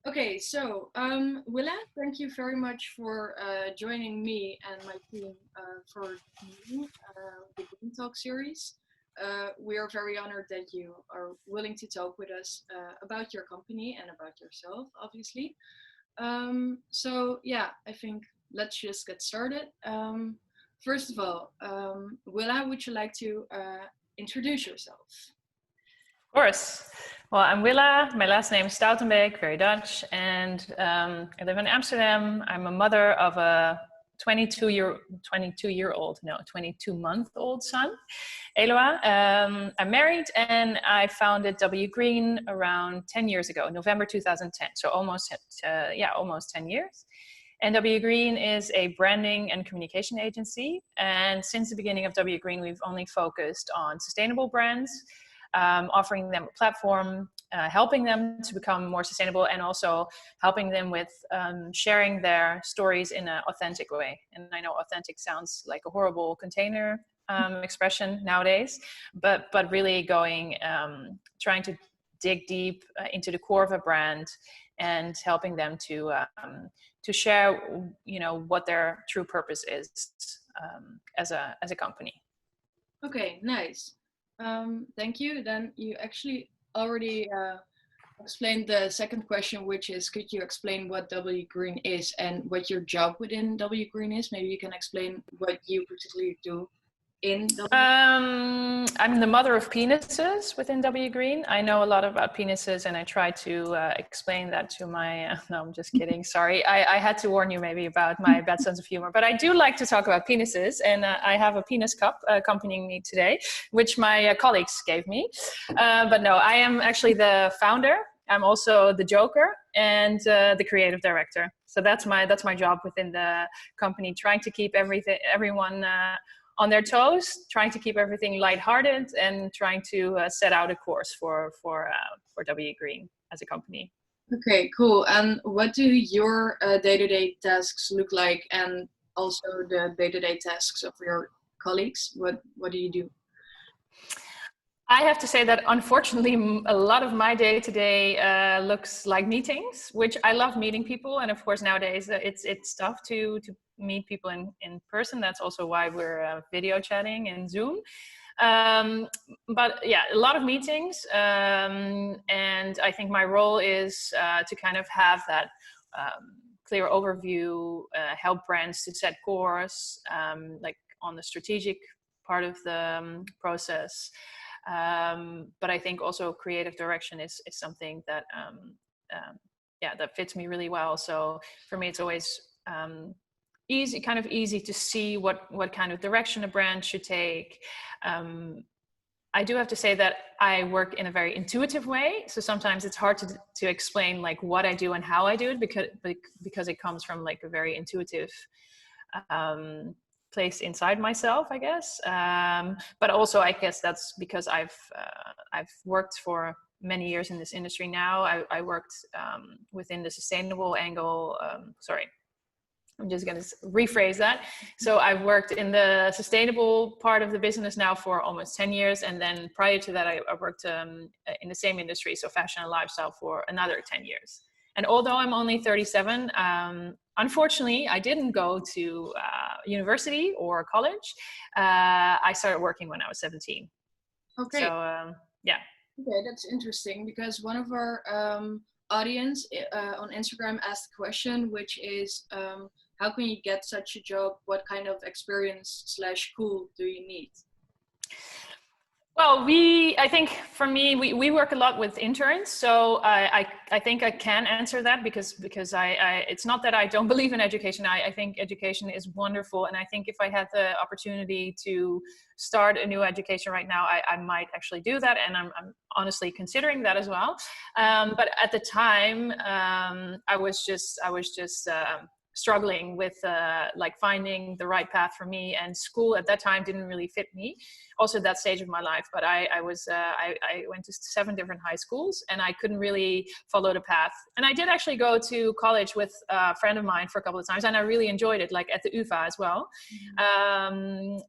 Okay, so Willa, thank you very much for joining me and my team for the GreenTalk series. We are very honored that you are willing to talk with us about your company and about yourself, obviously. So yeah, I think let's just get started. First of all, Willa, would you like to introduce yourself? Of course. Well, I'm Willa. My last name is Stoutenbeek, very Dutch, and I live in Amsterdam. I'm a mother of a 22-month-old son, Eloa. I'm married, and I founded W.Green around 10 years ago, November 2010. So almost 10 years. And W.Green is a branding and communication agency. And since the beginning of W.Green, we've only focused on sustainable brands. Offering them a platform, helping them to become more sustainable, and also helping them with sharing their stories in an authentic way. And I know authentic sounds like a horrible container expression nowadays, but really trying to dig deep into the core of a brand and helping them to share, what their true purpose is as a company. Okay, nice. Thank you. Then you actually already explained the second question, which is, could you explain what W.Green is and what your job within W.Green is? Maybe you can explain what you particularly do in W.Green. I'm the mother of penises within W.Green. I know a lot about penises, and I try to explain that to my... no, I'm just kidding. Sorry. I had to warn you maybe about my bad sense of humor. But I do like to talk about penises, and I have a penis cup accompanying me today, which my colleagues gave me. But no, I am actually the founder. I'm also the joker and the creative director. So that's my job within the company, trying to keep everyone on their toes, trying to keep everything lighthearted, and trying to set out a course for W.Green as a company. Okay, cool. And what do your day-to-day tasks look like, and also the day-to-day tasks of your colleagues? What do you do? I have to say that unfortunately, a lot of my day-to-day looks like meetings, which I love meeting people. And of course, nowadays it's tough to meet people in person. That's also why we're video chatting and Zoom. But yeah, a lot of meetings. And I think my role is to kind of have that clear overview, help brands to set course, like on the strategic part of the process. But I think also creative direction is something that that fits me really well. So for me, it's always easy to see what kind of direction a brand should take. I do have to say that I work in a very intuitive way. So sometimes it's hard to explain like what I do and how I do it, because it comes from like a very intuitive place inside myself, I guess. But also, I guess that's because I've worked for many years in this industry now. I worked within the sustainable angle. Sorry, I'm just going to rephrase that. So I've worked in the sustainable part of the business now for almost 10 years. And then prior to that, I worked in the same industry, so fashion and lifestyle, for another 10 years. And although I'm only 37, unfortunately, I didn't go to university or college. I started working when I was 17. Okay. So, yeah. Okay, that's interesting, because one of our audience on Instagram asked a question, which is, how can you get such a job? What kind of experience / school do you need? Well, I think for me, we work a lot with interns. So I think I can answer that because it's not that I don't believe in education. I think education is wonderful. And I think if I had the opportunity to start a new education right now, I might actually do that. And I'm honestly considering that as well. But at the time, I was just struggling with like finding the right path for me, and school at that time didn't really fit me, also that stage of my life. But I went to 7 different high schools, and I couldn't really follow the path. And I did actually go to college with a friend of mine for a couple of times, and I really enjoyed it, like at the UvA as well. I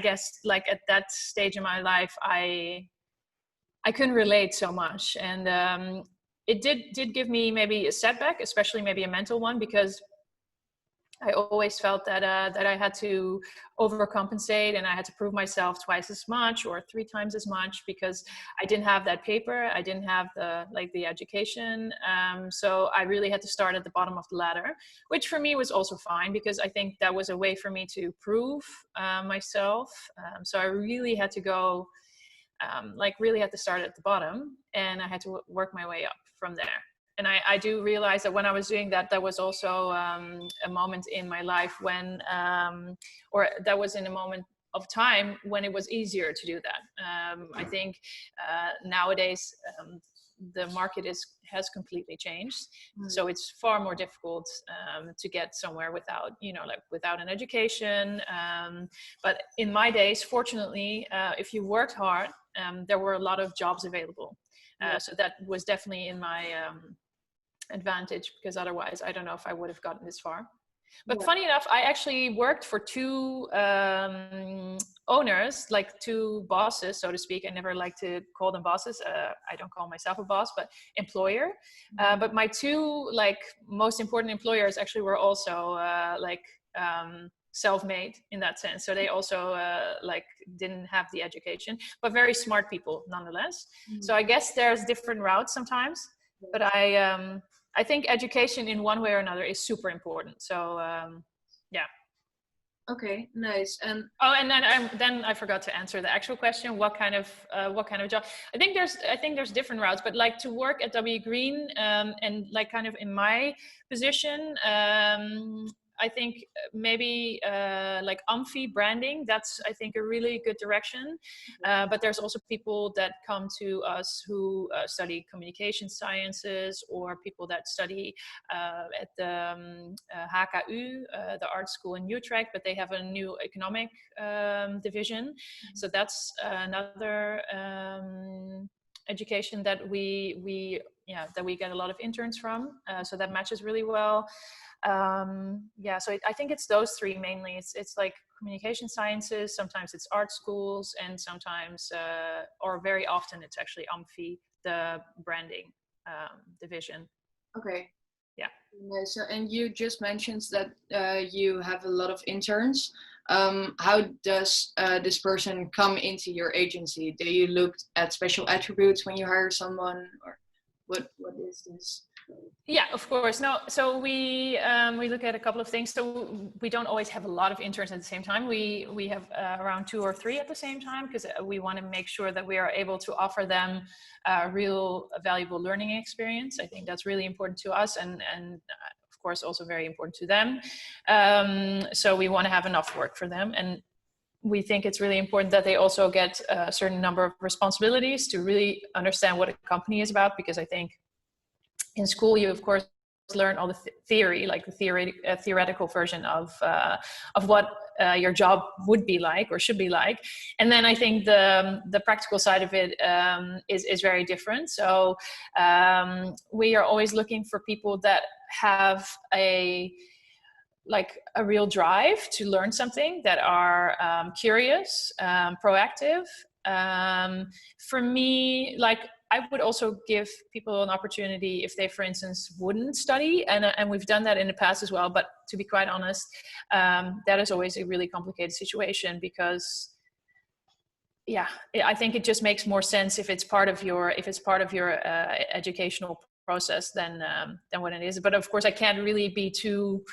guess like at that stage in my life, I couldn't relate so much. And it did give me maybe a setback, especially maybe a mental one, because I always felt that that I had to overcompensate and I had to prove myself twice as much or 3 times as much, because I didn't have that paper, I didn't have the education. So I really had to start at the bottom of the ladder, which for me was also fine, because I think that was a way for me to prove myself. So I really had to go, really had to start at the bottom, and I had to work my way up from there. And I do realize that when I was doing that, that was also a moment in my life when, or that was in a moment of time when it was easier to do that. I think nowadays the market has completely changed. So it's far more difficult to get somewhere without, without an education. But in my days, fortunately, if you worked hard, there were a lot of jobs available. So that was definitely in my advantage, because otherwise I don't know if I would have gotten this far. But funny enough, I actually worked for 2 owners, like 2 bosses, so to speak. I never like to call them bosses. I don't call myself a boss, but employer. But my 2 most important employers actually were also self-made in that sense. So they also didn't have the education, but very smart people nonetheless. So I guess there's different routes sometimes, but I think education in one way or another is super important. So yeah. Okay, nice. And then I forgot to answer the actual question. What kind of job? I think there's different routes, but like to work at W.Green and like kind of in my position, I think maybe like Amphi branding, that's I think a really good direction. But there's also people that come to us who study communication sciences, or people that study at the HKU, the art school in Utrecht, but they have a new economic division. So that's another education that we get a lot of interns from. So that matches really well. So I think it's those 3 mainly. It's like communication sciences, sometimes it's art schools, and sometimes or very often it's actually Amphi, the branding division. Okay. Yeah. So, and you just mentioned that you have a lot of interns. How does this person come into your agency? Do you look at special attributes when you hire someone, or what is this? Yeah, of course. No, so we look at a couple of things. So we don't always have a lot of interns at the same time. We have around 2 or 3 at the same time, because we want to make sure that we are able to offer them a real valuable learning experience. I think that's really important to us, and of course also very important to them. So we want to have enough work for them, and we think it's really important that they also get a certain number of responsibilities to really understand what a company is about, because I think in school, you of course learn all the theory, like the theoretical version of what your job would be like or should be like, and then I think the practical side of it is very different. So we are always looking for people that have a real drive to learn something, that are curious, proactive. For me, I would also give people an opportunity if they, for instance, wouldn't study, and we've done that in the past as well. But to be quite honest, that is always a really complicated situation, because I think it just makes more sense if it's part of your educational process than what it is. But of course, I can't really be too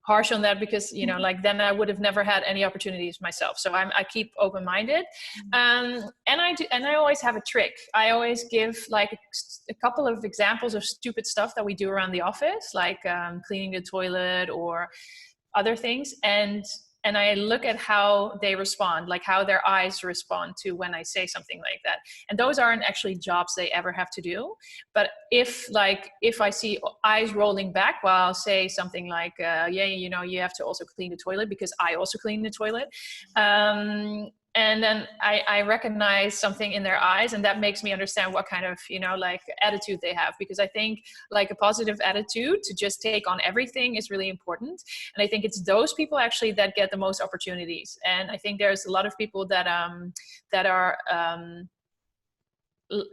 harsh on that, because then I would have never had any opportunities myself. So I keep open-minded, and I always have a trick. I always give a couple of examples of stupid stuff that we do around the office, like cleaning the toilet or other things, and I look at how they respond, like how their eyes respond to when I say something like that. And those aren't actually jobs they ever have to do. But if I see eyes rolling back while I'll say something like, you have to also clean the toilet, because I also clean the toilet. And then I recognize something in their eyes, and that makes me understand what kind of, attitude they have. Because I think a positive attitude to just take on everything is really important. And I think it's those people actually that get the most opportunities. And I think there's a lot of people that are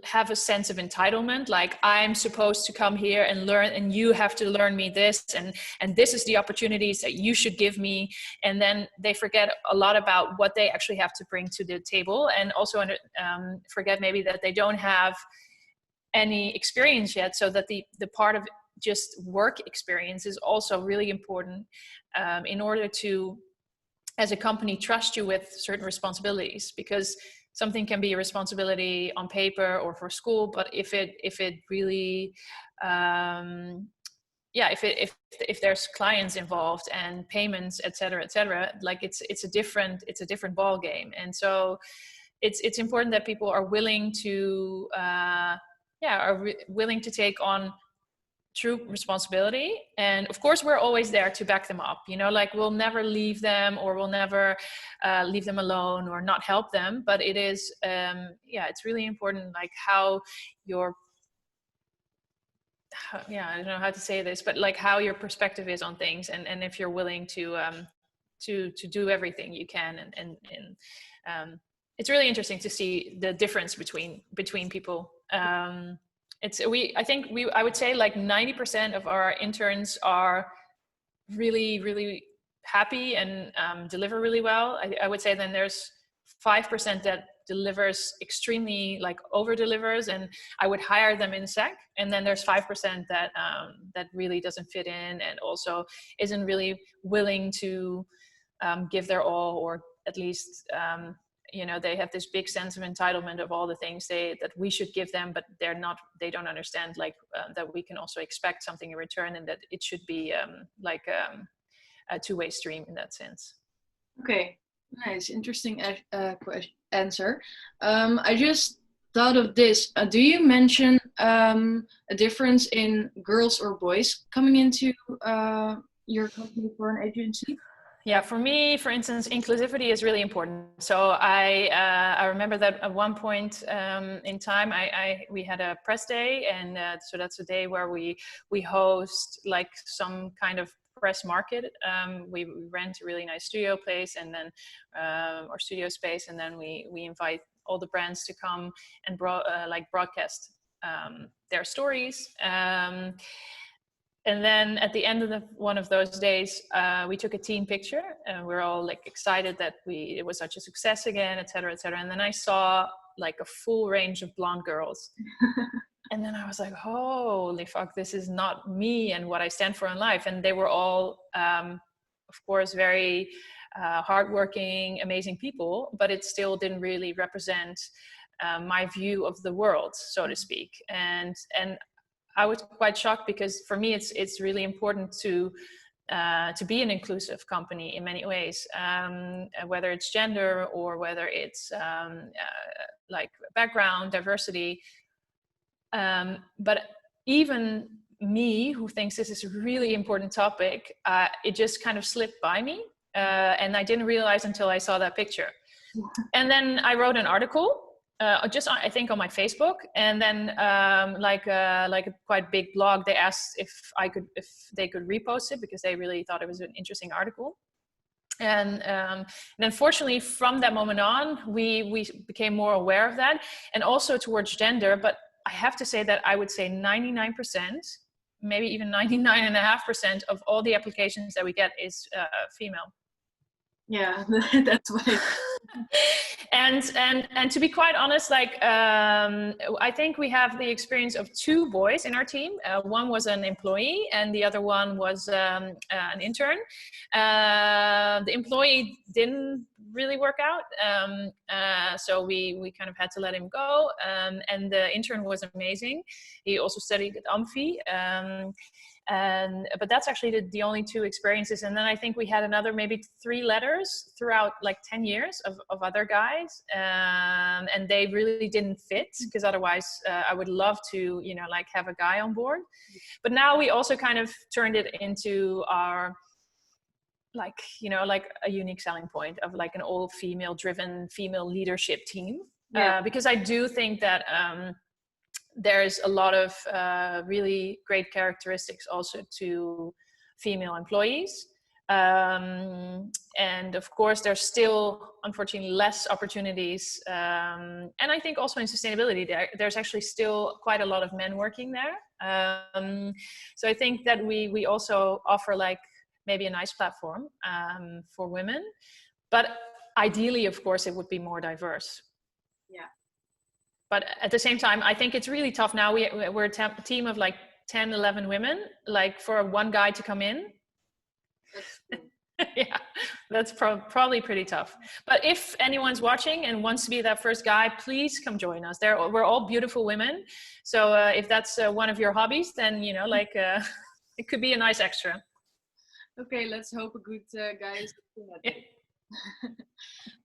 have a sense of entitlement, like I'm supposed to come here and learn, and you have to learn me this, and this is the opportunities that you should give me. And then they forget a lot about what they actually have to bring to the table, and also forget maybe that they don't have any experience yet, so that the part of just work experience is also really important in order to, as a company, trust you with certain responsibilities. Because something can be a responsibility on paper or for school, but if it really if there's clients involved and payments, etc., like it's a different ball game. And so it's important that people are willing to willing to take on true responsibility. And of course we're always there to back them up, like we'll never leave them, or we'll never leave them alone or not help them. But it is it's really important, like how your I don't know how to say this, but like how your perspective is on things, and if you're willing to do everything you can. And it's really interesting to see the difference between people. I would say like 90% of our interns are really, really happy and deliver really well. I would say then there's 5% that delivers extremely, like over delivers, and I would hire them in sec. And then there's 5% that really doesn't fit in, and also isn't really willing to give their all, or at least they have this big sense of entitlement of all the things that we should give them, but they don't understand that we can also expect something in return, and that it should be a two-way stream in that sense. Okay, nice, interesting answer. I just thought of this. Do you mention a difference in girls or boys coming into your company for an agency? Yeah, for me, for instance, inclusivity is really important. So I remember that at one point in time, we had a press day, and so that's a day where we host like some kind of press market. We rent a really nice studio place, and then or studio space, and then we invite all the brands to come and broadcast their stories. And then at the end of one of those days, we took a team picture, and we're all like excited that it was such a success again, et cetera, et cetera. And then I saw like a full range of blonde girls. And then I was like, holy fuck, this is not me and what I stand for in life. And they were all, of course, very hardworking, amazing people, but it still didn't really represent my view of the world, so to speak. And I was quite shocked, because for me it's really important to be an inclusive company in many ways, whether it's gender or whether it's like background diversity. But even me, who thinks this is a really important topic, it just kind of slipped by me, and I didn't realize until I saw that picture. And then I wrote an article. Just I think on my Facebook, and then like a quite big blog, they asked if they could repost it, because they really thought it was an interesting article. And unfortunately, from that moment on, we became more aware of that, and also towards gender. But I have to say that I would say 99%, maybe even 99.5% of all the applications that we get is female. Yeah, that's why. And to be quite honest, like I think we have the experience of two boys in our team. One was an employee, and the other one was an intern. The employee didn't really work out, so we kind of had to let him go. And the intern was amazing. He also studied at Amphi. But that's actually the only two experiences. And then I think we had another maybe 3 letters throughout like 10 years of other guys, and they really didn't fit, because otherwise I would love to like have a guy on board. But now we also kind of turned it into our like a unique selling point of like an all female driven female leadership team. Because I do think that there's a lot of really great characteristics also to female employees. And of course, there's still, unfortunately, less opportunities. And I think also in sustainability, there's actually still quite a lot of men working there. So I think that we also offer like maybe a nice platform for women. But ideally, of course, it would be more diverse. Yeah. But at the same time, I think it's really tough now. We're a team of like 10, 11 women, like for one guy to come in. That's true. Yeah, that's probably pretty tough. But if anyone's watching and wants to be that first guy, please come join us. We're all beautiful women. So if that's one of your hobbies, then, you know, like it could be a nice extra. Okay, let's hope a good guy is looking at it.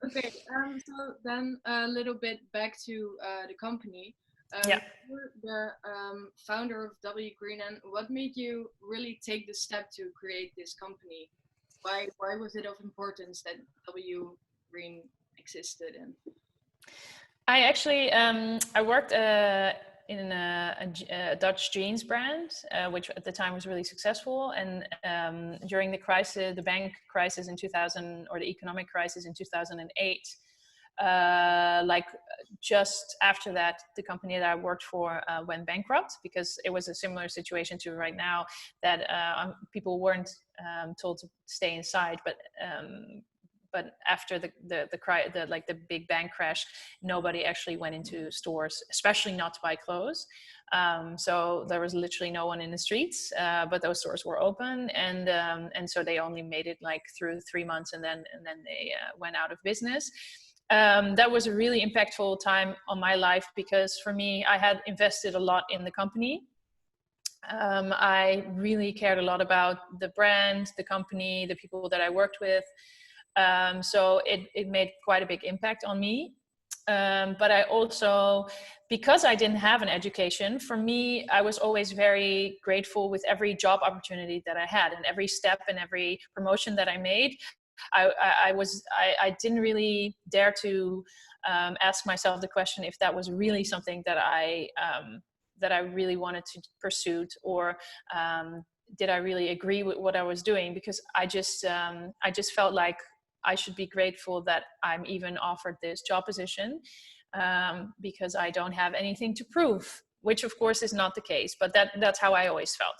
Okay, so then a little bit back to the company. Yeah. You're the founder of W.Green, and what made you really take the step to create this company? Why was it of importance that W.Green existed? And I actually I worked in a Dutch jeans brand, which at the time was really successful. And during the crisis, the bank crisis in 2000, or the economic crisis in 2008, like just after that, the company that I worked for went bankrupt, because it was a similar situation to right now, that people weren't told to stay inside, but after the big bank crash, nobody actually went into stores, especially not to buy clothes. So there was literally no one in the streets, but those stores were open, and so they only made it like through 3 months, and then they went out of business. That was a really impactful time on my life, because for me, I had invested a lot in the company. I really cared a lot about the brand, the company, the people that I worked with. So it made quite a big impact on me. But I also, because I didn't have an education, for me, I was always very grateful with every job opportunity that I had, and every step and every promotion that I made. I didn't really dare to ask myself the question if that was really something that I really wanted to pursue, or did I really agree with what I was doing? Because I just felt like I should be grateful that I'm even offered this job position, because I don't have anything to prove, which of course is not the case, but that's how I always felt.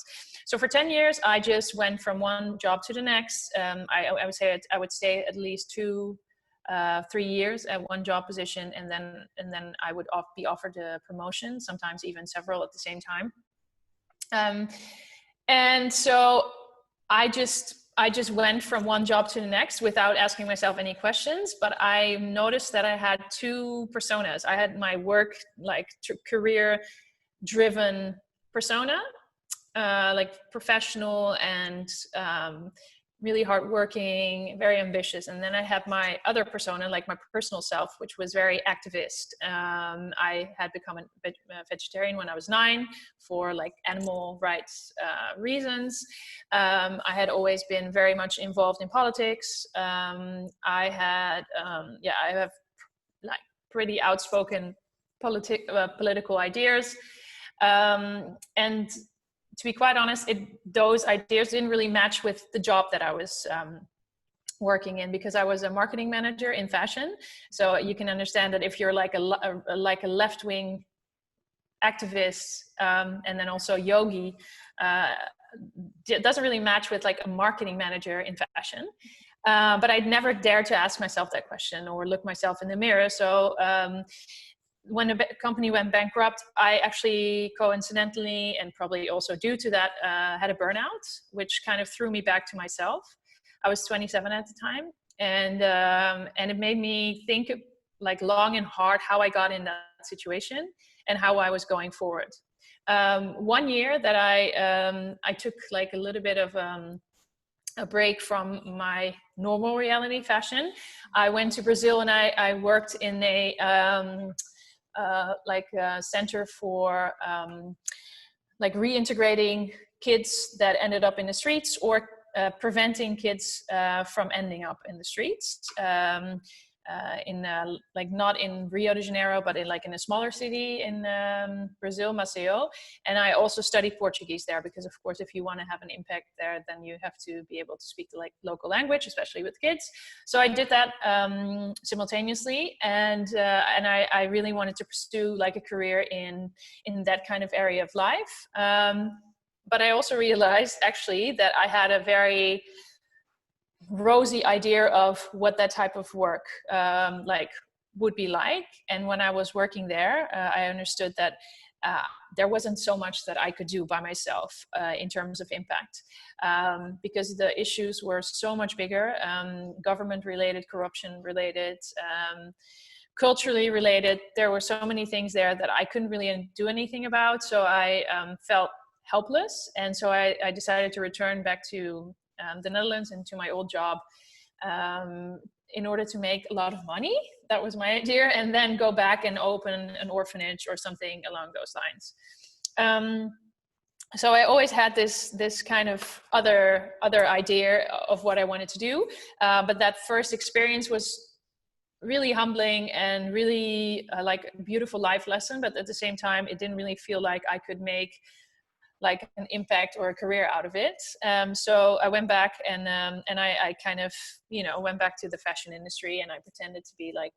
So for 10 years, I just went from one job to the next. I would say I would stay at least 2-3 years at one job position, and then I would be offered a promotion, sometimes even several at the same time. And so I just went from one job to the next without asking myself any questions. But I noticed that I had two personas. I had my work, like career driven persona, like professional and really hardworking, very ambitious. And then I had my other persona, like my personal self, which was very activist. I had become a vegetarian when I was 9 for like animal rights reasons. I had always been very much involved in politics. I have like pretty outspoken political ideas. And to be quite honest, those ideas didn't really match with the job that I was working in, because I was a marketing manager in fashion. So you can understand that if you're like a left-wing activist and then also yogi, it doesn't really match with like a marketing manager in fashion. But I'd never dared to ask myself that question or look myself in the mirror. So when the company went bankrupt, I actually coincidentally, and probably also due to that, had a burnout, which kind of threw me back to myself. I was 27 at the time, and it made me think like long and hard how I got in that situation and how I was going forward. 1 year that I took like a little bit of a break from my normal reality fashion. I went to Brazil, and I worked in a center for like reintegrating kids that ended up in the streets, or preventing kids from ending up in the streets. like not in Rio de Janeiro, but in a smaller city in Brazil, Maceió. And I also studied Portuguese there because, of course, if you want to have an impact there, then you have to be able to speak the local language, especially with kids. So I did that simultaneously, and I really wanted to pursue like a career in that kind of area of life. But I also realized actually that I had a very rosy idea of what that type of work like would be like. And when I was working there, I understood that there wasn't so much that I could do by myself in terms of impact, because the issues were so much bigger, government related, corruption related, culturally related. There were so many things there that I couldn't really do anything about. So I felt helpless. And so I decided to return back to the Netherlands and to my old job in order to make a lot of money. That was my idea. And then go back and open an orphanage or something along those lines. So I always had this kind of other idea of what I wanted to do. But that first experience was really humbling and really like a beautiful life lesson. But at the same time, it didn't really feel like I could make like an impact or a career out of it. So I went back and I kind of, went back to the fashion industry, and I pretended to be like,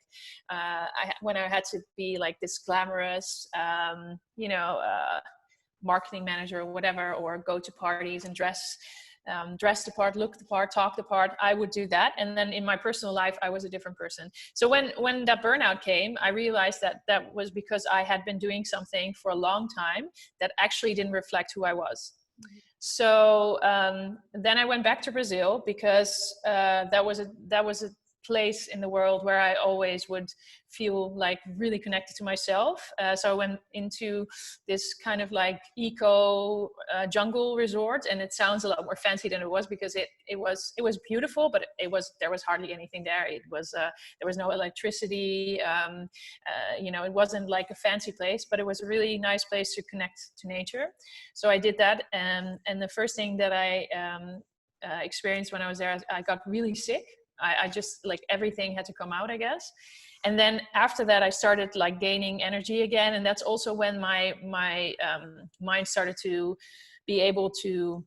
when I had to be like this glamorous, marketing manager or whatever, or go to parties and dress the part, look the part, talk the part, I would do that. And then in my personal life, I was a different person. So when that burnout came, I realized that was because I had been doing something for a long time that actually didn't reflect who I was. So then I went back to Brazil because that was a place in the world where I always would feel like really connected to myself. So I went into this kind of like eco jungle resort, and it sounds a lot more fancy than it was, because it was beautiful, but there was hardly anything there. It was there was no electricity. It wasn't like a fancy place, but it was a really nice place to connect to nature. So I did that, and the first thing that I experienced when I was there, I got really sick. I just like everything had to come out, I guess. And then after that, I started like gaining energy again. And that's also when my mind started to be able to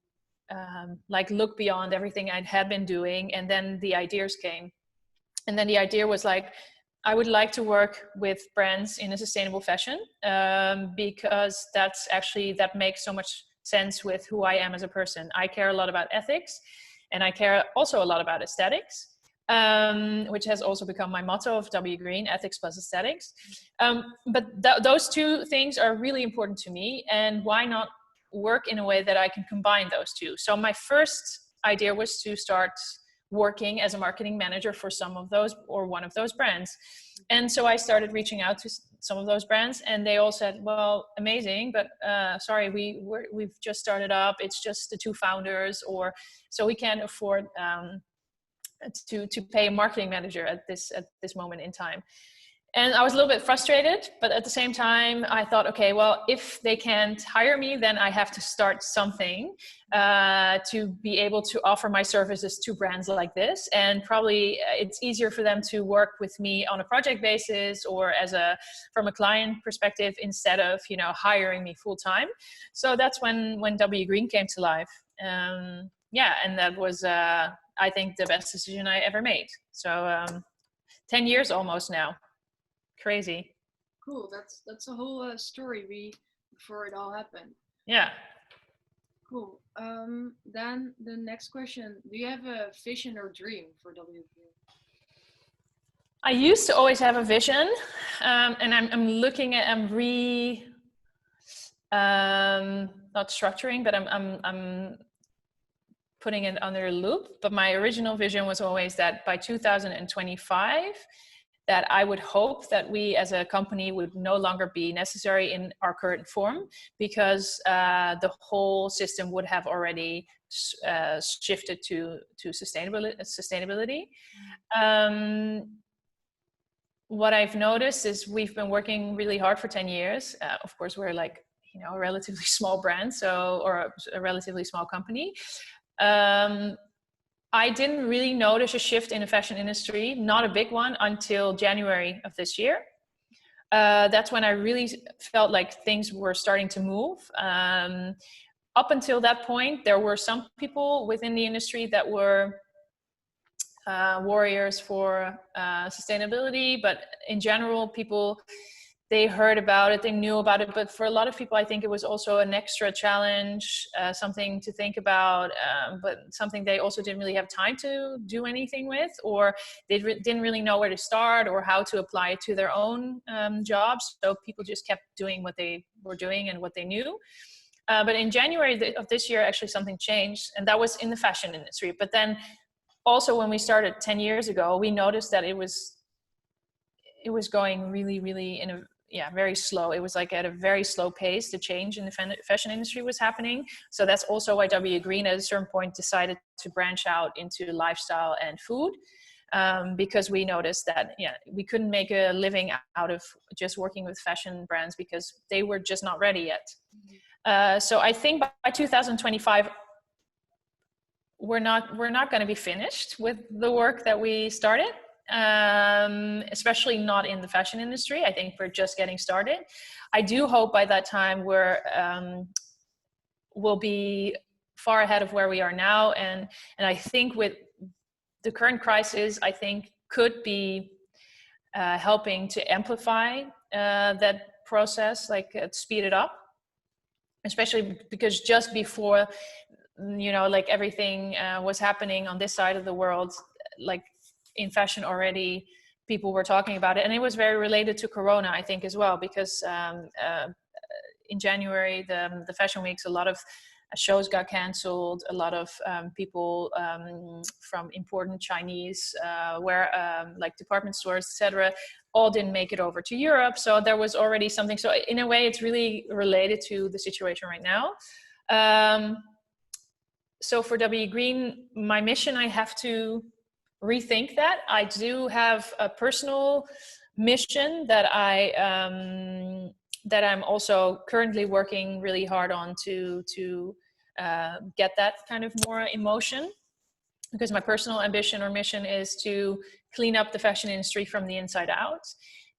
like look beyond everything I had been doing. And then the ideas came. And then the idea was like, I would like to work with brands in a sustainable fashion, because that makes so much sense with who I am as a person. I care a lot about ethics, and I care also a lot about aesthetics. Which has also become my motto of W.Green, ethics plus aesthetics. But those two things are really important to me, and why not work in a way that I can combine those two? So my first idea was to start working as a marketing manager for some of those, or one of those brands. And so I started reaching out to some of those brands, and they all said, well, amazing, but sorry, we've just started up. It's just the two founders, so we can't afford to pay a marketing manager at this moment in time. And I was a little bit frustrated, but at the same time I thought, okay, well, if they can't hire me, then I have to start something to be able to offer my services to brands like this. And probably it's easier for them to work with me on a project basis, or from a client perspective, instead of hiring me full time. So that's when W.Green came to life. And that was I think the best decision I ever made. So 10 years almost now. Crazy. Cool. That's a whole story before it all happened. Yeah. Cool. Then the next question: do you have a vision or dream for W.Green? I used to always have a vision, and I'm not structuring, but I'm putting it under a loop. But my original vision was always that by 2025, that I would hope that we as a company would no longer be necessary in our current form, because the whole system would have already shifted to sustainability. What I've noticed is we've been working really hard for 10 years. Of course, we're like, a relatively small brand, or a relatively small company. I didn't really notice a shift in the fashion industry, not a big one, until January of this year. That's when I really felt like things were starting to move. Up until that point, there were some people within the industry that were warriors for sustainability, but in general, people, they heard about it, they knew about it, but for a lot of people, I think it was also an extra challenge, something to think about, but something they also didn't really have time to do anything with, or they didn't really know where to start or how to apply it to their own jobs. So people just kept doing what they were doing and what they knew. But in January of this year, actually something changed, and that was in the fashion industry. But then also when we started 10 years ago, we noticed that it was going really, really in a very slow. It was like at a very slow pace. The change in the fashion industry was happening. So that's also why W.Green at a certain point decided to branch out into lifestyle and food, because we noticed that we couldn't make a living out of just working with fashion brands because they were just not ready yet. So I think by 2025, we're not going to be finished with the work that we started, especially not in the fashion industry. I think we're just getting started. I do hope by that time we'll be far ahead of where we are now, and I think with the current crisis, I think could be helping to amplify that process, like speed it up, especially because just before like everything was happening on this side of the world, like in fashion already, people were talking about it, and it was very related to Corona, I think, as well, because in January, the fashion weeks, a lot of shows got canceled. A lot of people from important Chinese, like department stores, etc., all didn't make it over to Europe. So there was already something. So in a way, it's really related to the situation right now. So for W.Green, my mission, I have to rethink that. I do have a personal mission that I'm also currently working really hard on to get that kind of more emotion, because my personal ambition or mission is to clean up the fashion industry from the inside out.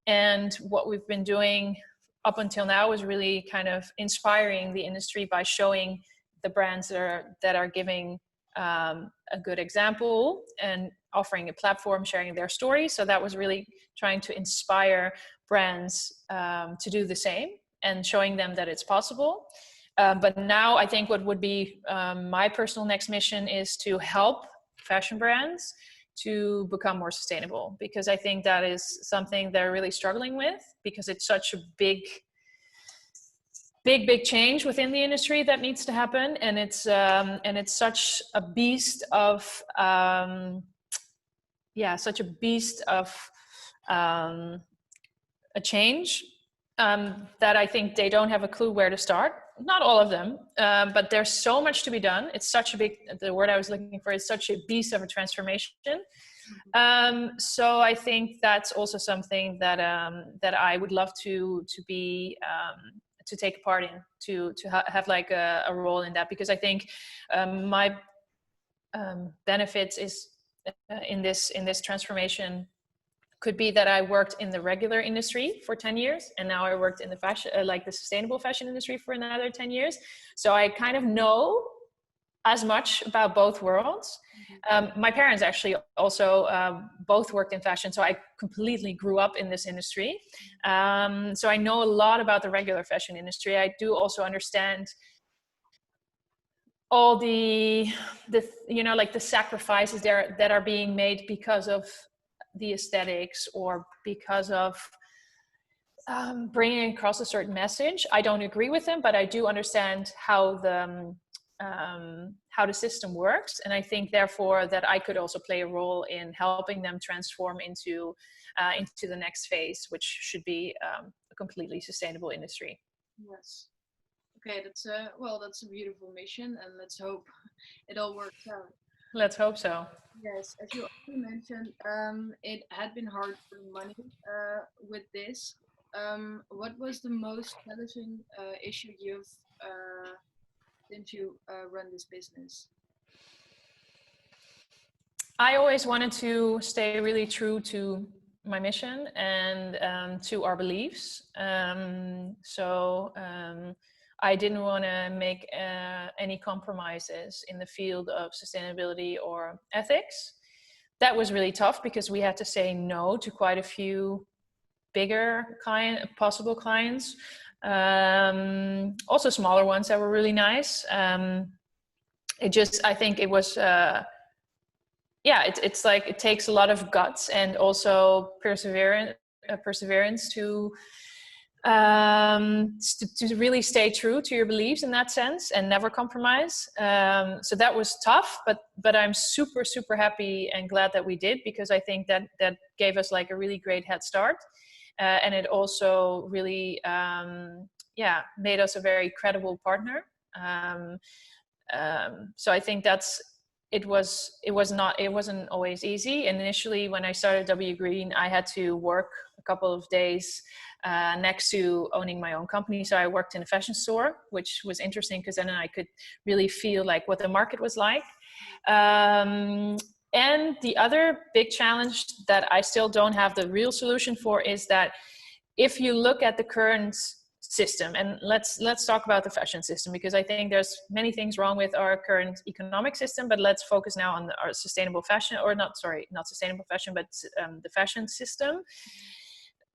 And what we've been doing up until now is really kind of inspiring the industry by showing the brands that are giving a good example and offering a platform, sharing their story. So that was really trying to inspire brands to do the same and showing them that it's possible. But now I think what would be my personal next mission is to help fashion brands to become more sustainable, because I think that is something they're really struggling with, because it's such a big change within the industry that needs to happen, and it's such a beast of a change that I think they don't have a clue where to start. Not all of them, but there's so much to be done. It's such a big, the word I was looking for is such a beast of a transformation. So I think that's also something that I would love to be to take a part in, to have like a role in that, because I think my benefits is in this transformation could be that I worked in the regular industry for 10 years, and now I worked in the fashion, like the sustainable fashion industry for another 10 years. So I kind of know as much about both worlds. My parents actually also both worked in fashion, so I completely grew up in this industry. So I know a lot about the regular fashion industry. I do also understand all the like the sacrifices that are being made because of the aesthetics or because of bringing across a certain message. I don't agree with them, but I do understand how the system works, and I think therefore that I could also play a role in helping them transform into the next phase, which should be a completely sustainable industry. Yes. Okay, that's a beautiful mission, and let's hope it all works out. Let's hope so. Yes, as you already mentioned, it had been hard for money with this. What was the most challenging issue you've since you run this business? I always wanted to stay really true to my mission and to our beliefs. I didn't want to make any compromises in the field of sustainability or ethics. That was really tough because we had to say no to quite a few bigger possible clients. Also smaller ones that were really nice. I think it was, it's like it takes a lot of guts and also perseverance to really stay true to your beliefs in that sense and never compromise. So that was tough, but I'm super, super happy and glad that we did, because I think that gave us like a really great head start. And it also really, made us a very credible partner. So I think it wasn't always easy. And initially when I started W.Green, I had to work a couple of days next to owning my own company. So I worked in a fashion store, which was interesting because then I could really feel like what the market was like. And the other big challenge that I still don't have the real solution for is that if you look at the current system, and let's talk about the fashion system, because I think there's many things wrong with our current economic system, but let's focus now on our sustainable fashion, or not sustainable fashion, but the fashion system.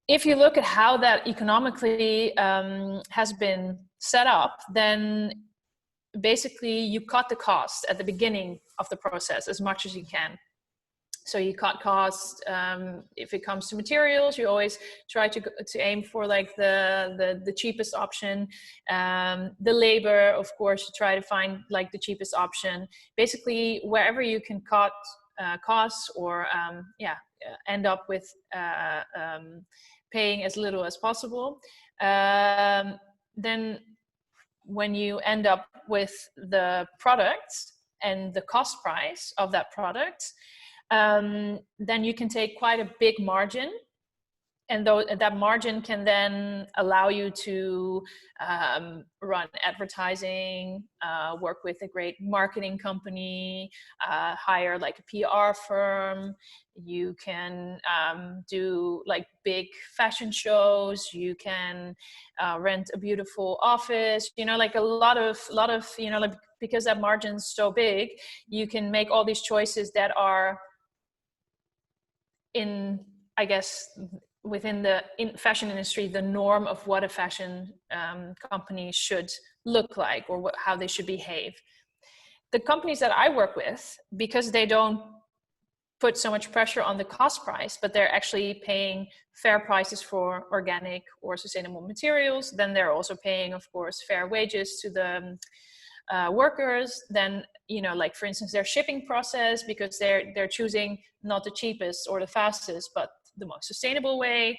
If you look at how that economically has been set up, then basically you cut the cost at the beginning of the process as much as you can. So you cut costs. If it comes to materials, you always try to aim for like the cheapest option. The labor, of course, you try to find like the cheapest option. Basically, wherever you can cut costs or end up with paying as little as possible. Then when you end up with the product and the cost price of that product, then you can take quite a big margin, and that margin can then allow you to run advertising, work with a great marketing company, hire like a PR firm. You can do like big fashion shows. You can rent a beautiful office. Like a lot of like, because that margin's so big, you can make all these choices that are within the fashion industry, the norm of what a fashion company should look like, or how they should behave. The companies that I work with, because they don't put so much pressure on the cost price, but they're actually paying fair prices for organic or sustainable materials, then they're also paying, of course, fair wages to the workers. Then like for instance their shipping process, because they're choosing not the cheapest or the fastest, but the most sustainable way.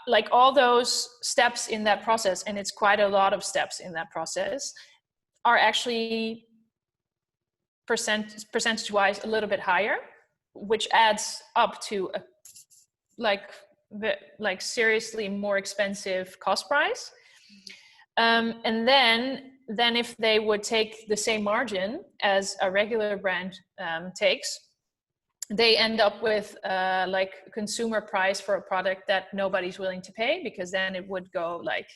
Like all those steps in that process, and it's quite a lot of steps in that process, are actually percentage wise a little bit higher, which adds up to a seriously more expensive cost price. And then if they would take the same margin as a regular brand takes, they end up with like a consumer price for a product that nobody's willing to pay, because then it would go like,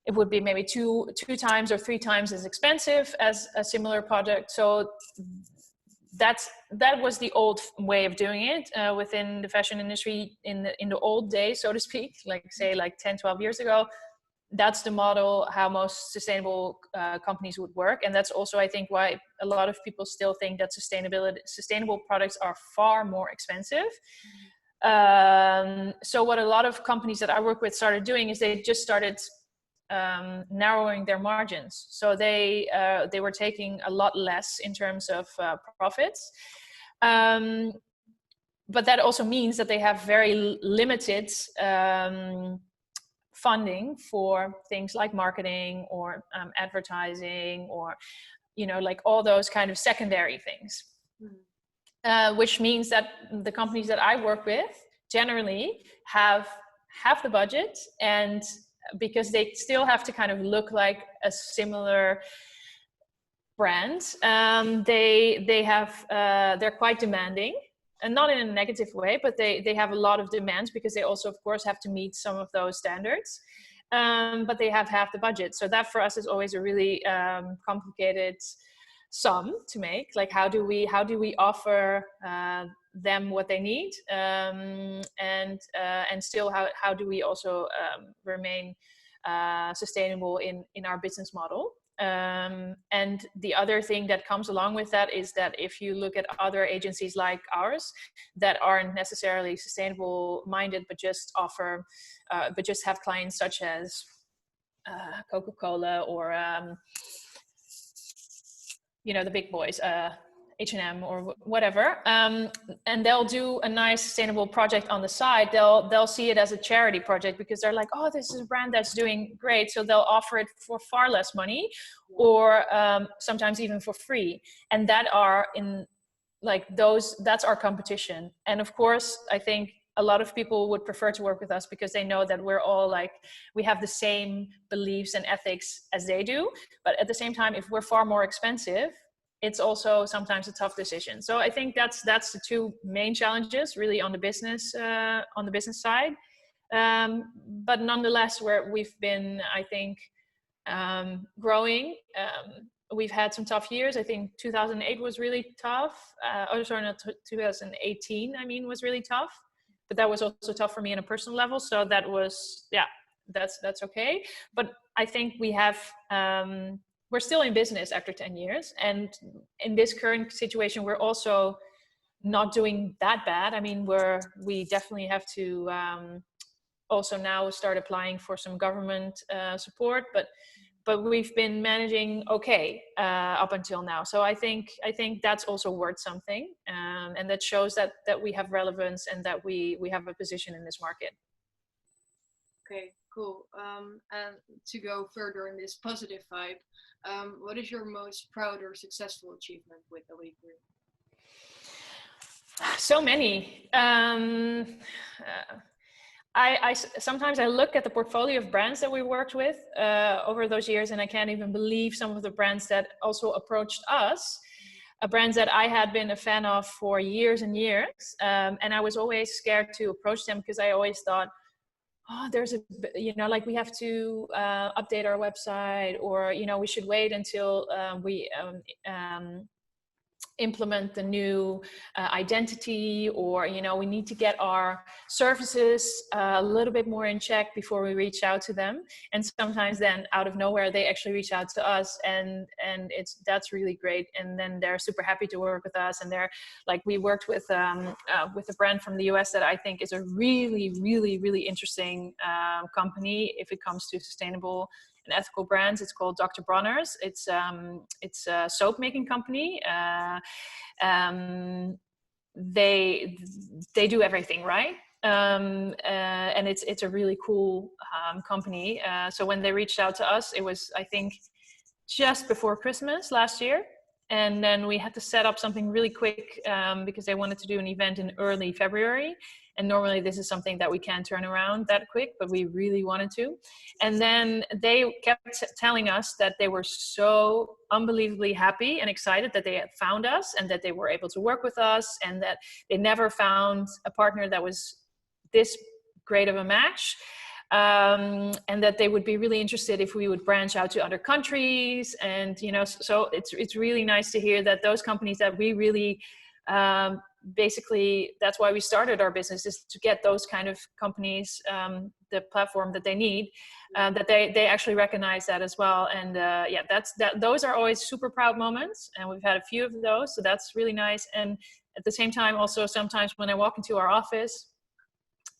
it would be maybe two times or 3 times as expensive as a similar product. So that was the old way of doing it within the fashion industry in the old days, so to speak, like say like 10-12 years ago. That's the model how most sustainable companies would work. And that's also, I think, why a lot of people still think that sustainable products are far more expensive. So what a lot of companies that I work with started doing is they just started narrowing their margins. So they were taking a lot less in terms of profits. But that also means that they have very limited funding for things like marketing or advertising, or like all those kind of secondary things. Which means that the companies that I work with generally have half the budget, and because they still have to kind of look like a similar brand. They're quite demanding, and not in a negative way, but they have a lot of demands because they also, of course, have to meet some of those standards. But they have half the budget. So that for us is always a really complicated sum to make. Like, how do we offer them what they need, and still how do we also remain sustainable in our business model. And the other thing that comes along with that is that if you look at other agencies like ours that aren't necessarily sustainable minded, but just offer, but just have clients such as Coca-Cola or, the big boys, H&M or whatever, and they'll do a nice sustainable project on the side. They'll see it as a charity project because they're like, oh, this is a brand that's doing great, so they'll offer it for far less money, or sometimes even for free. And that's our competition. And of course, I think a lot of people would prefer to work with us because they know that we're all like, we have the same beliefs and ethics as they do. But at the same time, if we're far more expensive, it's also sometimes a tough decision. So I think that's the two main challenges really on the business side. But nonetheless, we've been, I think, growing. We've had some tough years. I think 2008 was really tough. 2018, was really tough. But that was also tough for me on a personal level. So that was, that's okay. But I think we're still in business after 10 years. And in this current situation, we're also not doing that bad. We definitely have to also now start applying for some government support, but we've been managing okay up until now. So I think that's also worth something. And that shows that we have relevance and that we have a position in this market. Okay, cool. And to go further in this positive vibe, what is your most proud or successful achievement with W.Green? So many. Sometimes I look at the portfolio of brands that we worked with over those years, and I can't even believe some of the brands that also approached us. Brands that I had been a fan of for years and years, and I was always scared to approach them because I always thought, we have to update our website, or we should wait until we implement the new identity, or we need to get our services a little bit more in check before we reach out to them. And sometimes then out of nowhere they actually reach out to us, and that's really great. And then they're super happy to work with us. And they're like, we worked with a brand from the US that I think is a really, really, really interesting company if it comes to sustainable and ethical brands. It's called Dr. Bronner's. It's a soap making company. They do everything right, and it's a really cool company. So when they reached out to us, it was, I think, just before Christmas last year, and then we had to set up something really quick because they wanted to do an event in early February. And normally this is something that we can't turn around that quick, but we really wanted to. And then they kept telling us that they were so unbelievably happy and excited that they had found us and that they were able to work with us, and that they never found a partner that was this great of a match. And that they would be really interested if we would branch out to other countries. And, so it's really nice to hear that those companies that we really, basically, that's why we started our business, is to get those kind of companies the platform that they need, that they actually recognize that as well. And those are always super proud moments, and we've had a few of those, so that's really nice. And at the same time, also sometimes when I walk into our office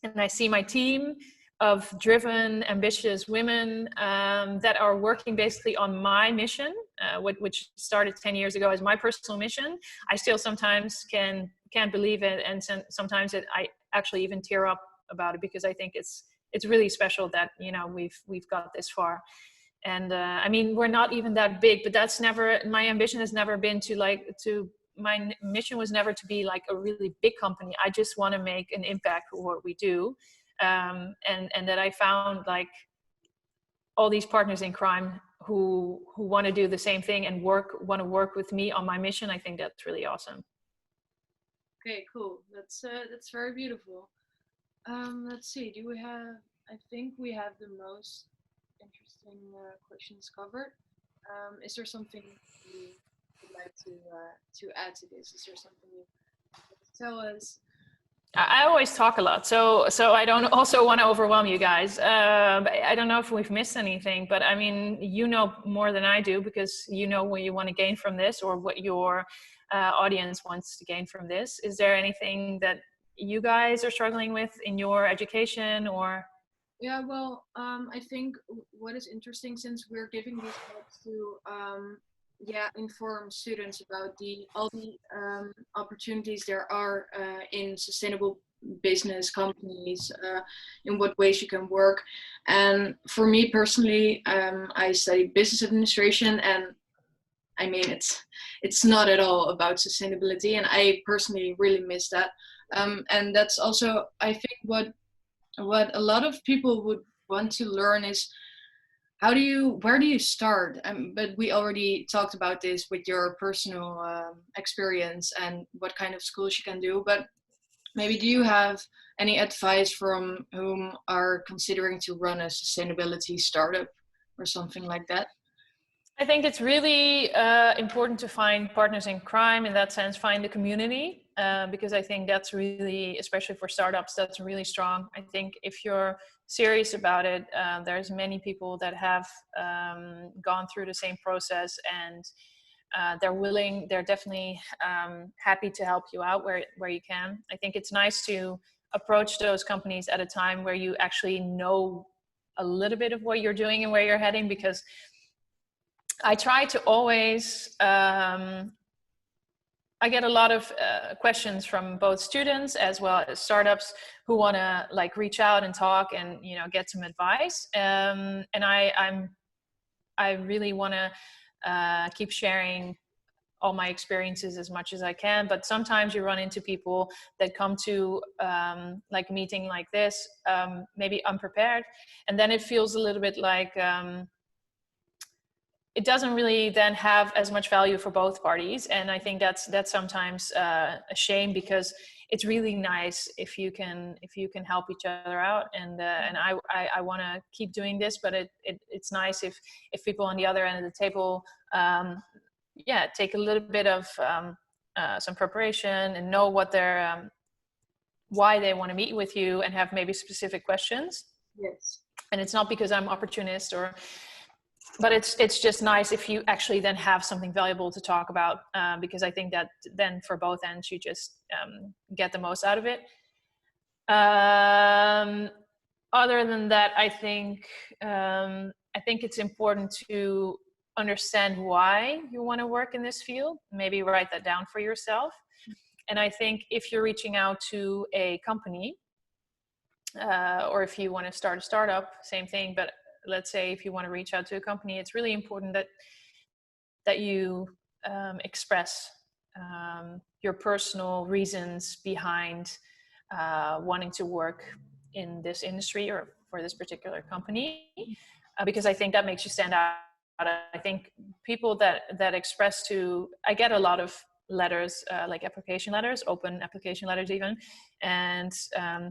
and I see my team of driven, ambitious women that are working basically on my mission, which started 10 years ago as my personal mission, I still sometimes can't believe it, and sometimes I actually even tear up about it, because I think it's really special that we've got this far. And we're not even that big, but that's never, my ambition has never been my mission was never to be like a really big company. I just want to make an impact for what we do. And that I found like all these partners in crime who want to do the same thing and want to work with me on my mission, I think that's really awesome. Okay, cool. That's very beautiful. Let's see. Do we have? I think we have the most interesting questions covered. Is there something you would like to add to this? Is there something you want to tell us? I always talk a lot, so I don't also want to overwhelm you guys. I don't know if we've missed anything, but I mean, you know more than I do, because you know what you want to gain from this, or what your audience wants to gain from this. Is there anything that you guys are struggling with in your education, or? Yeah, well, I think what is interesting, since we're giving these talks to inform students about all the opportunities there are in sustainable business companies, in what ways you can work. And for me personally, I study business administration, and I mean it's not at all about sustainability, and I personally really miss that. And that's also, I think, what a lot of people would want to learn is where do you start? But we already talked about this with your personal experience and what kind of schools you can do. But maybe do you have any advice from whom are considering to run a sustainability startup or something like that? I think it's really important to find partners in crime. In that sense, find the community, because I think that's really, especially for startups, that's really strong. I think if you're serious about it, there's many people that have gone through the same process, and they're definitely happy to help you out where you can. I think it's nice to approach those companies at a time where you actually know a little bit of what you're doing and where you're heading, because I try to always, I get a lot of questions from both students as well as startups who want to like reach out and talk and, you know, get some advice. And I really want to keep sharing all my experiences as much as I can. But sometimes you run into people that come to like a meeting like this, maybe unprepared. And then it feels a little bit like, it doesn't really then have as much value for both parties. And I think that's sometimes a shame, because it's really nice if you can help each other out. And I want to keep doing this, but it's nice if people on the other end of the table, take a little bit of some preparation and know what their why they want to meet with you and have maybe specific questions. Yes. And it's not because I'm opportunist but it's just nice if you actually then have something valuable to talk about, because I think that then for both ends you just get the most out of it. Other than that, I think it's important to understand why you want to work in this field. Maybe write that down for yourself. And I think if you're reaching out to a company, or if you want to start a startup, same thing. But let's say if you want to reach out to a company, it's really important that you express your personal reasons behind wanting to work in this industry or for this particular company, because I think that makes you stand out. I think people that express I get a lot of letters, like application letters, open application letters even, and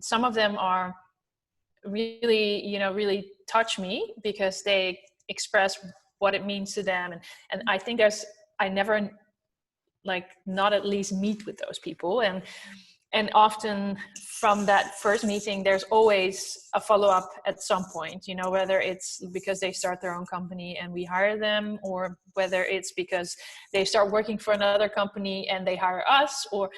some of them are really touch me because they express what it means to them. And I think I never not at least meet with those people. And often from that first meeting, there's always a follow-up at some point, whether it's because they start their own company and we hire them, or whether it's because they start working for another company and they hire us, or,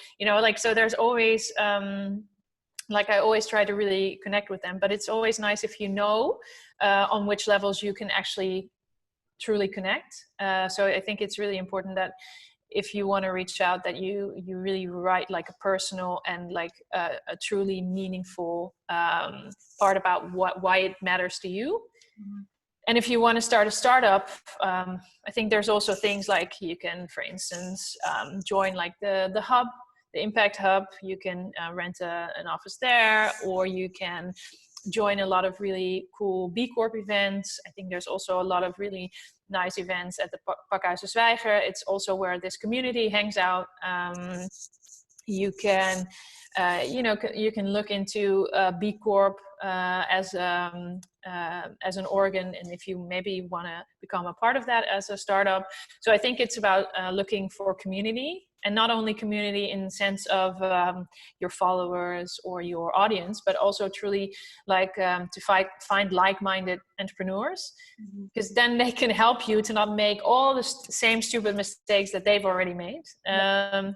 so there's always, I always try to really connect with them, but it's always nice if on which levels you can actually truly connect. So I think it's really important that if you want to reach out, that you really write like a personal and a truly meaningful part about why it matters to you. Mm-hmm. And if you want to start a startup, I think there's also things like you can, for instance, join like the hub, the Impact Hub. You can rent an office there, or you can join a lot of really cool B Corp events. I think there's also a lot of really nice events at the Pakhuis Zwijger. It's also where this community hangs out. You can, you can look into B Corp as an organ, and if you maybe want to become a part of that as a startup. So I think it's about looking for community, and not only community in the sense of your followers or your audience, but also truly like to find like-minded entrepreneurs, because then they can help you to not make all the same stupid mistakes that they've already made.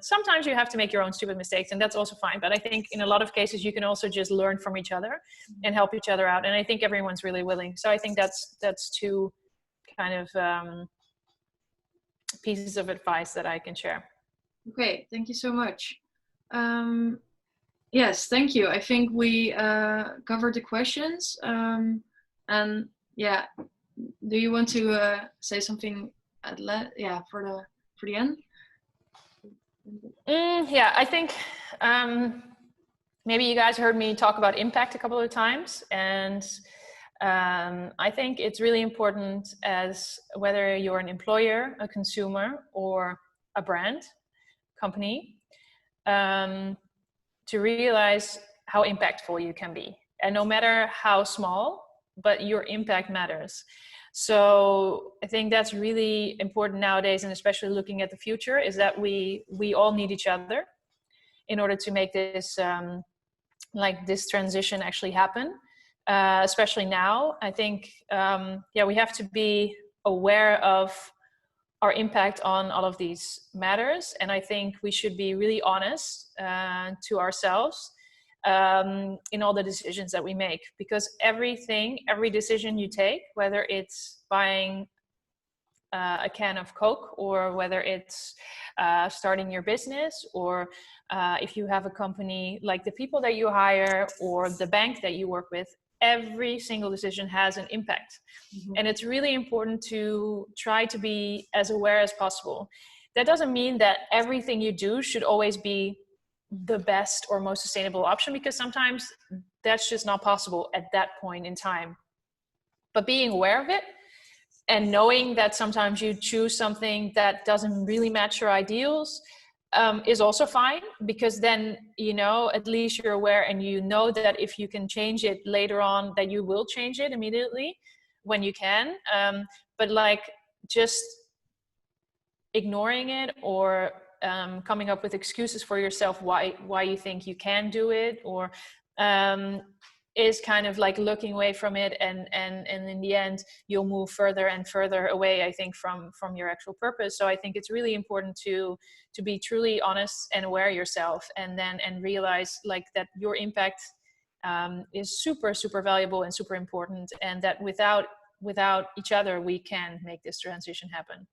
Sometimes you have to make your own stupid mistakes, and that's also fine. But I think in a lot of cases, you can also just learn from each other and help each other out. And I think everyone's really willing. So I think that's two kind of pieces of advice that I can share. Okay, thank you so much. Yes, thank you. I think we covered the questions. And yeah, do you want to say something for the end? Yeah, I think maybe you guys heard me talk about impact a couple of times, and I think it's really important, as whether you're an employer, a consumer, or a brand company, to realize how impactful you can be. And no matter how small, but your impact matters. So I think that's really important nowadays, and especially looking at the future, is that we all need each other in order to make this this transition actually happen. Especially now, I think we have to be aware of our impact on all of these matters, and I think we should be really honest to ourselves in all the decisions that we make, because every decision you take, whether it's buying a can of Coke, or whether it's starting your business, or if you have a company, like the people that you hire or the bank that you work with, every single decision has an impact. And it's really important to try to be as aware as possible. That doesn't mean that everything you do should always be the best or most sustainable option, because sometimes that's just not possible at that point in time. But being aware of it, and knowing that sometimes you choose something that doesn't really match your ideals is also fine, because then, at least you're aware, and that if you can change it later on, that you will change it immediately when you can. But just ignoring it, or coming up with excuses for yourself why you think you can do it, or is kind of like looking away from it, and in the end you'll move further and further away, I think, from your actual purpose. So I think it's really important to be truly honest and aware yourself, and realize that your impact is super, super valuable and super important, and that without each other we can make this transition happen.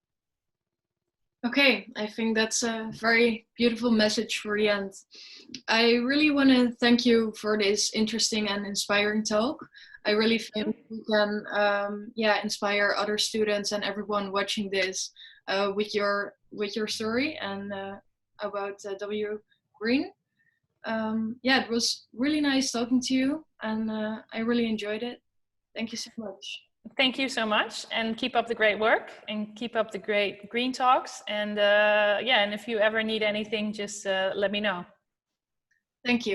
Okay, I think that's a very beautiful message for the end. I really want to thank you for this interesting and inspiring talk. I really think we can inspire other students and everyone watching this with your story and about W.Green. It was really nice talking to you, and I really enjoyed it. Thank you so much. Thank you so much, and keep up the great work, and keep up the great Green Talks. And and if you ever need anything, just let me know. Thank you.